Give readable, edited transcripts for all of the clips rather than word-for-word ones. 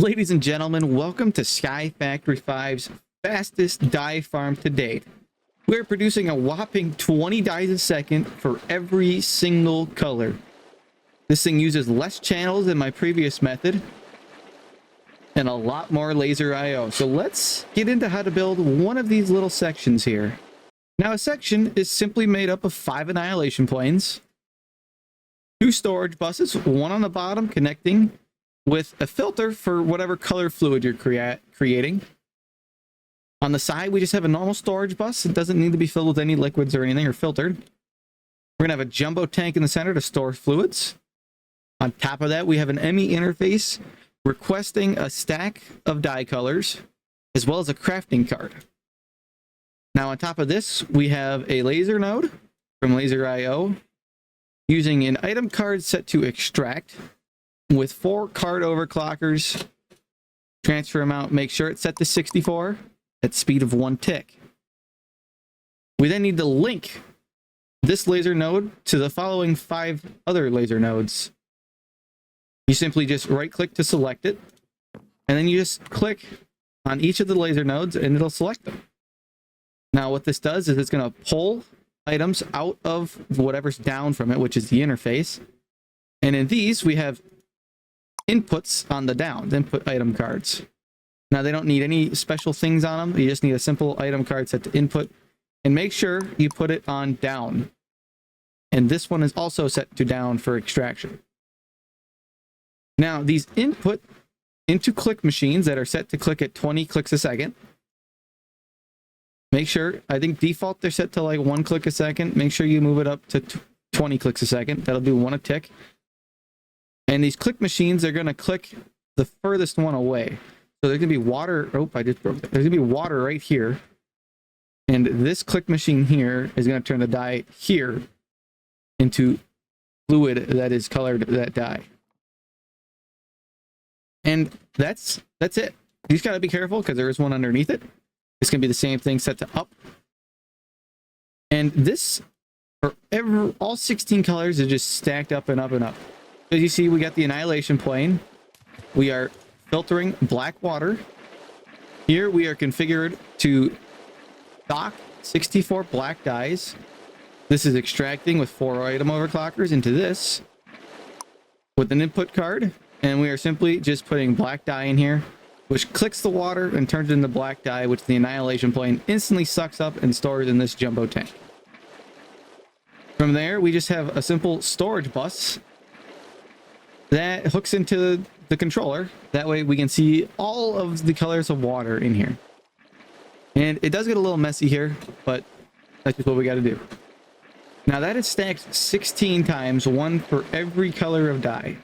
Ladies and gentlemen, welcome to SkyFactory 5's fastest dye farm to date. We're producing a whopping 20 dyes a second for every single color. This thing uses less channels than my previous method and a lot more laser I/O. So let's get into how to build one of these little sections here. Now, a section is simply made up of 5 annihilation planes, 2 storage buses, one on the bottom connecting with a filter for whatever color fluid you're creating. On the side, we just have a normal storage bus. It doesn't need to be filled with any liquids or anything or filtered. We're going to have a jumbo tank in the center to store fluids. On top of that, we have an ME interface requesting a stack of dye colors, as well as a crafting card. Now, on top of this, we have a laser node from Laser IO using an item card set to extract with 4 card overclockers. Transfer amount, make sure it's set to 64 at speed of 1 tick. We then need to link this laser node to the following 5 other laser nodes. You simply just right click to select it, and then you just click on each of the laser nodes and it'll select them. Now what this does is it's going to pull items out of whatever's down from it, which is the interface. And in these we have inputs on the down, input item cards. Now they don't need any special things on them. You just need a simple item card set to input, and make sure you put it on down. And this one is also set to down for extraction. Now these input into click machines that are set to click at 20 clicks a second. Make sure, I think default they're set to like 1 click a second. Make sure you move it up to 20 clicks a second. That'll do 1 a tick. And these click machines are going to click the furthest one away. So there's going to be water. Oh, I just broke that. There's going to be water right here. And this click machine here is going to turn the dye here into fluid that is colored that dye. And that's it. You just got to be careful because there is one underneath it. It's going to be the same thing set to up. And this, for all 16 colors, is just stacked up and up and up. As you see, we got the annihilation plane. We are filtering black water. Here we are configured to stock 64 black dyes. This is extracting with 4 item overclockers into this with an input card. And we are simply just putting black dye in here, which clicks the water and turns it into black dye, which the annihilation plane instantly sucks up and stores in this jumbo tank. From there, we just have a simple storage bus that hooks into the controller. That way we can see all of the colors of water in here. And it does get a little messy here, but that's just what we got to do. Now that is stacked 16 times, 1 for every color of dye.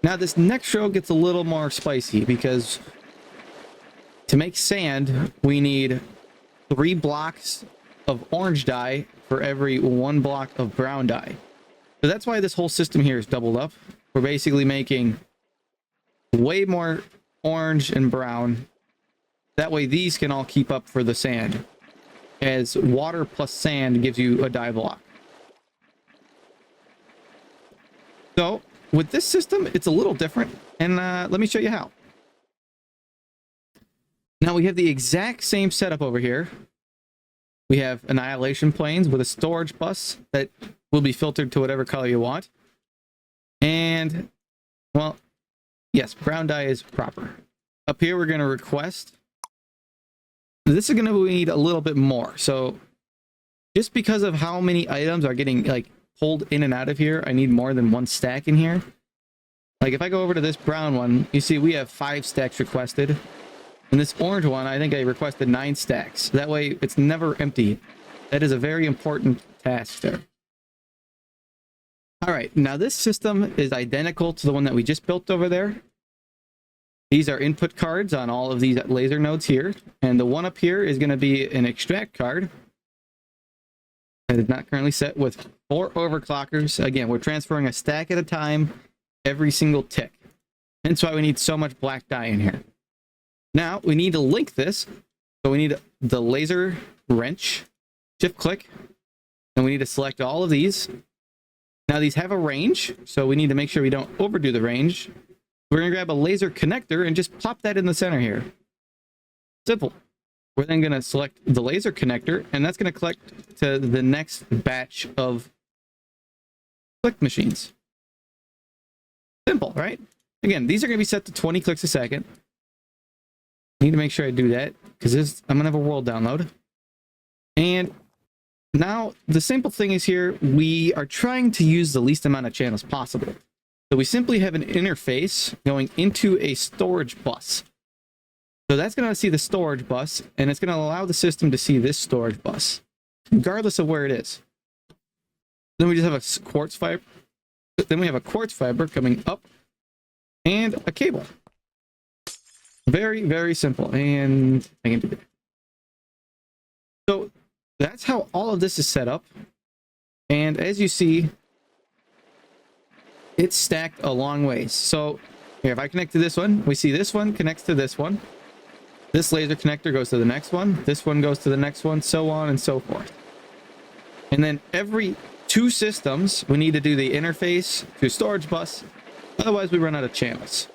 Now this next row gets a little more spicy because to make sand, we need 3 blocks of orange dye for every 1 block of brown dye. So that's why this whole system here is doubled up. We're basically making way more orange and brown. That way these can all keep up for the sand, as water plus sand gives you a dye block. So with this system, it's a little different, and let me show you how. Now we have the exact same setup over here. We have annihilation planes with a storage bus that will be filtered to whatever color you want. And, well, yes, brown dye is proper. Up here, we're going to request. This is going to need a little bit more. So just because of how many items are getting like pulled in and out of here, I need more than 1 stack in here. Like if I go over to this brown one, you see we have 5 stacks requested. And this orange one, I think I requested 9 stacks. That way it's never empty. That is a very important task there. All right, now this system is identical to the one that we just built over there. These are input cards on all of these laser nodes here. And the one up here is going to be an extract card. It is not currently set with 4 overclockers. Again, we're transferring a stack at a time every single tick. Hence why we need so much black dye in here. Now, we need to link this. So we need the laser wrench, shift click, and we need to select all of these. Now these have a range, so we need to make sure we don't overdo the range. We're going to grab a laser connector and just plop that in the center here. Simple. We're then going to select the laser connector, and that's going to collect to the next batch of click machines. Simple, right? Again, these are going to be set to 20 clicks a second. Need to make sure I do that because I'm going to have a world download. And now the simple thing is here, we are trying to use the least amount of channels possible. So we simply have an interface going into a storage bus. So that's going to see the storage bus, and it's going to allow the system to see this storage bus, regardless of where it is. Then we just have a quartz fiber. Then we have a quartz fiber coming up and a cable. Very, very simple. And I can do that. So that's how all of this is set up. And as you see, it's stacked a long ways. So here, if I connect to this one, we see this one connects to this one. This laser connector goes to the next one. This one goes to the next one, so on and so forth. And then every 2 systems, we need to do the interface to storage bus. Otherwise, we run out of channels.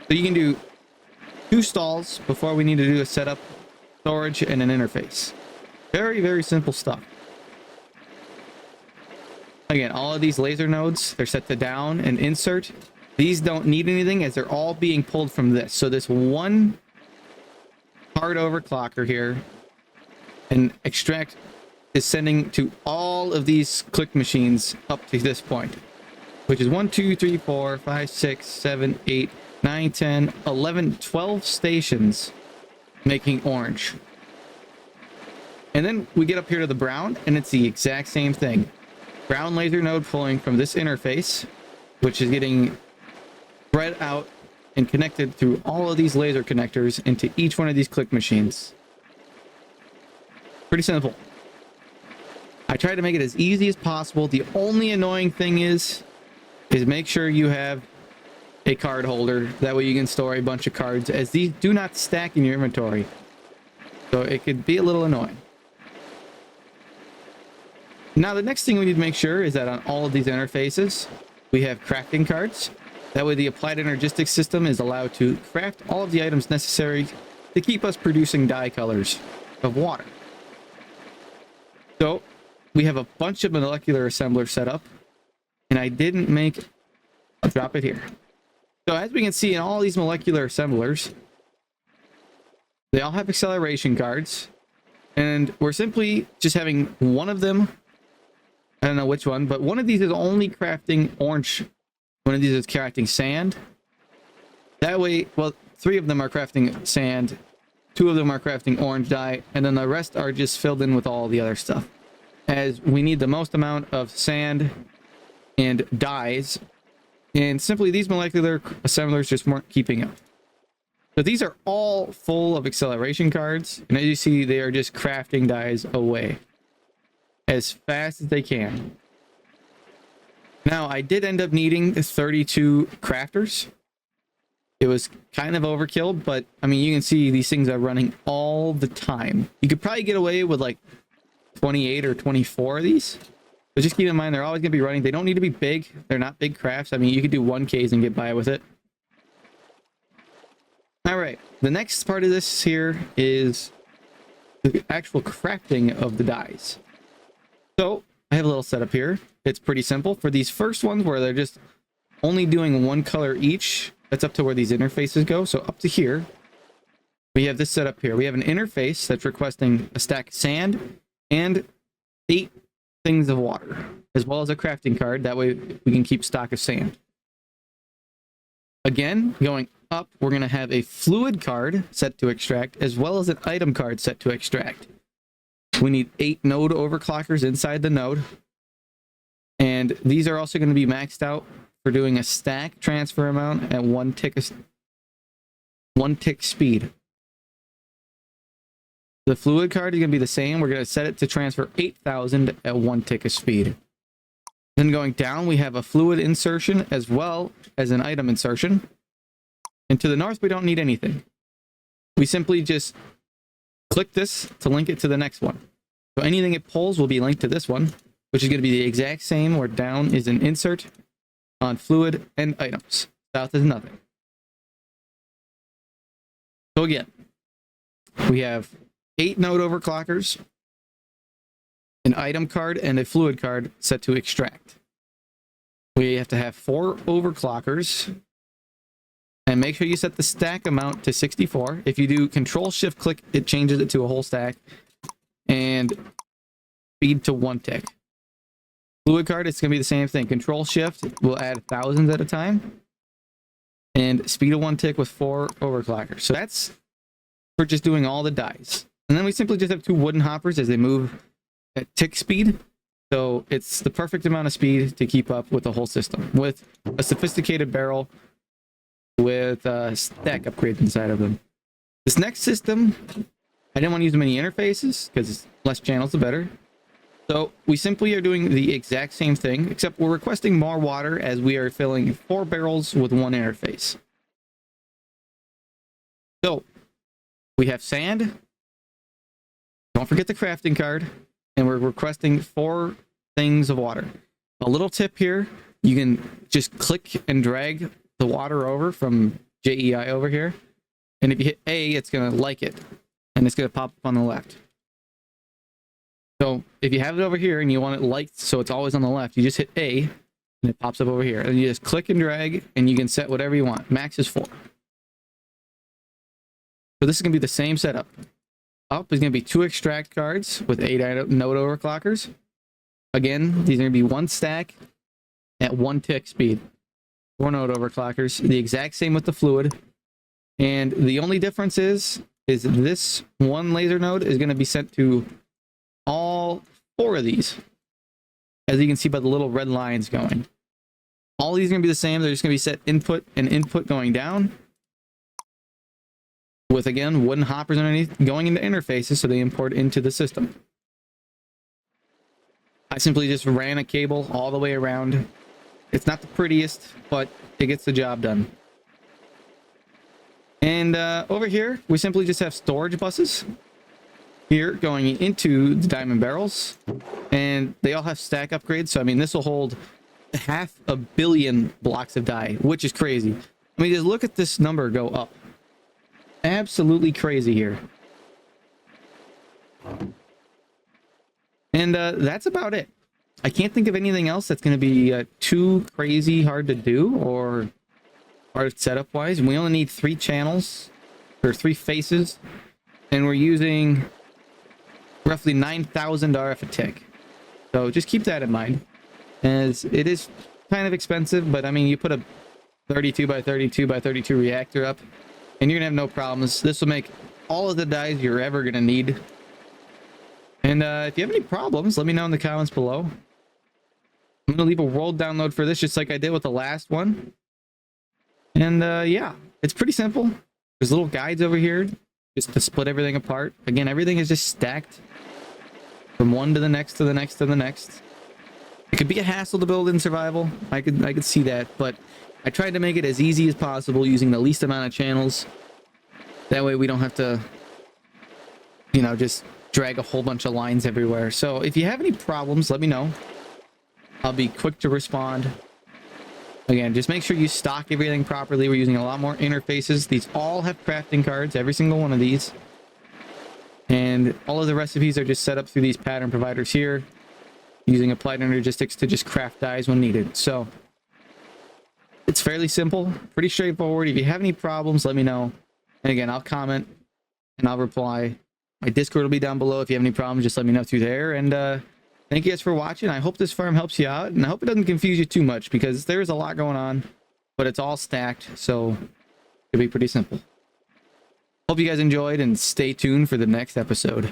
So you can do 2 stalls before we need to do a setup, storage, and an interface. Very, very simple stuff. Again, all of these laser nodes, they're set to down and insert. These don't need anything as they're all being pulled from this. So this one hard overclocker here and extract is sending to all of these click machines up to this point, which is 1, 2, 3, 4, 5, 6, 7, 8, 9, 10, 11, 12 stations making orange. And then we get up here to the brown, and it's the exact same thing. Brown laser node pulling from this interface, which is getting spread out and connected through all of these laser connectors into each one of these click machines. Pretty simple. I tried to make it as easy as possible. The only annoying thing is make sure you have a card holder. That way you can store a bunch of cards, as these do not stack in your inventory. So it could be a little annoying. Now, the next thing we need to make sure is that on all of these interfaces, we have crafting cards. That way the applied energistics system is allowed to craft all of the items necessary to keep us producing dye colors of water. So we have a bunch of molecular assemblers set up, and I didn't make... I'll drop it here. So as we can see in all these molecular assemblers, they all have acceleration cards, and we're simply just having one of them. I don't know which one, but one of these is only crafting orange. One of these is crafting sand. That way, well, 3 of them are crafting sand, 2 of them are crafting orange dye, and then the rest are just filled in with all the other stuff. As we need the most amount of sand and dyes, and simply these molecular assemblers just weren't keeping up. So these are all full of acceleration cards, and as you see, they are just crafting dyes away as fast as they can. Now, I did end up needing 32 crafters. It was kind of overkill, but I mean, you can see these things are running all the time. You could probably get away with like 28 or 24 of these, but just keep in mind they're always going to be running. They don't need to be big. They're not big crafts. I mean, you could do 1Ks and get by with it. All right, the next part of this here is the actual crafting of the dyes. So I have a little setup here. It's pretty simple. For these first ones where they're just only doing 1 color each, that's up to where these interfaces go. So up to here, we have this setup here. We have an interface that's requesting a stack of sand and 8 things of water, as well as a crafting card. That way we can keep stock of sand. Again, going up, we're going to have a fluid card set to extract, as well as an item card set to extract. We need 8 node overclockers inside the node. And these are also going to be maxed out for doing a stack transfer amount at 1 tick speed. The fluid card is going to be the same. We're going to set it to transfer 8,000 at 1 tick of speed. Then going down, we have a fluid insertion as well as an item insertion. And to the north, we don't need anything. We simply just click this to link it to the next one. So anything it pulls will be linked to this one, which is going to be the exact same, where down is an insert on fluid and items. South is nothing. So again, we have 8 node overclockers, an item card, and a fluid card set to extract. We have to have 4 overclockers, and make sure you set the stack amount to 64. If you do Control-Shift-Click, it changes it to a whole stack, and speed to 1 tick. Fluid card, it's going to be the same thing. Control-Shift will add thousands at a time, and speed of 1 tick with 4 overclockers. So that's for just doing all the dies. And then we simply just have 2 wooden hoppers as they move at tick speed. So it's the perfect amount of speed to keep up with the whole system, with a sophisticated barrel with stack upgrades inside of them. This next system, I didn't want to use many interfaces because less channels the better. So we simply are doing the exact same thing, except we're requesting more water as we are filling 4 barrels with 1 interface. So we have sand. Don't forget the crafting card. And we're requesting 4 things of water. A little tip here, you can just click and drag the water over from JEI over here. And if you hit A, it's going to like it. And it's going to pop up on the left. So if you have it over here and you want it liked so it's always on the left, you just hit A and it pops up over here. And you just click and drag and you can set whatever you want. Max is 4. So this is going to be the same setup. Up is going to be 2 extract cards with 8 node overclockers. Again, these are going to be 1 stack at 1 tick speed. 4 node overclockers. The exact same with the fluid. And the only difference is this 1 laser node is going to be sent to all 4 of these. As you can see by the little red lines going. All these are going to be the same. They're just going to be set input and input going down. With, again, wooden hoppers underneath going into interfaces so they import into the system. I simply just ran a cable all the way around. It's not the prettiest, but it gets the job done. And over here, we simply just have storage buses here going into the diamond barrels. And they all have stack upgrades. So, I mean, this will hold 500 million blocks of dye, which is crazy. I mean, just look at this number go up. Absolutely crazy here. And that's about it. I can't think of anything else that's going to be too crazy hard to do or hard setup wise. We only need 3 channels or 3 faces, and we're using roughly 9,000 RF a tick. So just keep that in mind, as it is kind of expensive. But I mean, you put a 32 by 32 by 32 reactor up, and you're gonna have no problems. This will make all of the dyes you're ever gonna need. And if you have any problems, let me know in the comments below. I'm gonna leave a world download for this, just like I did with the last one. And yeah, it's pretty simple. There's little guides over here just to split everything apart. Again, everything is just stacked from one to the next to the next to the next. It could be a hassle to build in survival. I could see that, but I tried to make it as easy as possible using the least amount of channels. That way we don't have to, you know, just drag a whole bunch of lines everywhere. So if you have any problems, let me know. I'll be quick to respond. Again, just make sure you stock everything properly. We're using a lot more interfaces. These all have crafting cards, every single one of these. And all of the recipes are just set up through these pattern providers here, using applied energistics to just craft dyes when needed. So it's fairly simple, pretty straightforward. If you have any problems, let me know. And again, I'll comment and I'll reply. My Discord will be down below. If you have any problems, just let me know through there. And thank you guys for watching. I hope this farm helps you out, and I hope it doesn't confuse you too much, because there's a lot going on, but it's all stacked, so it'll be pretty simple. Hope you guys enjoyed, and stay tuned for the next episode.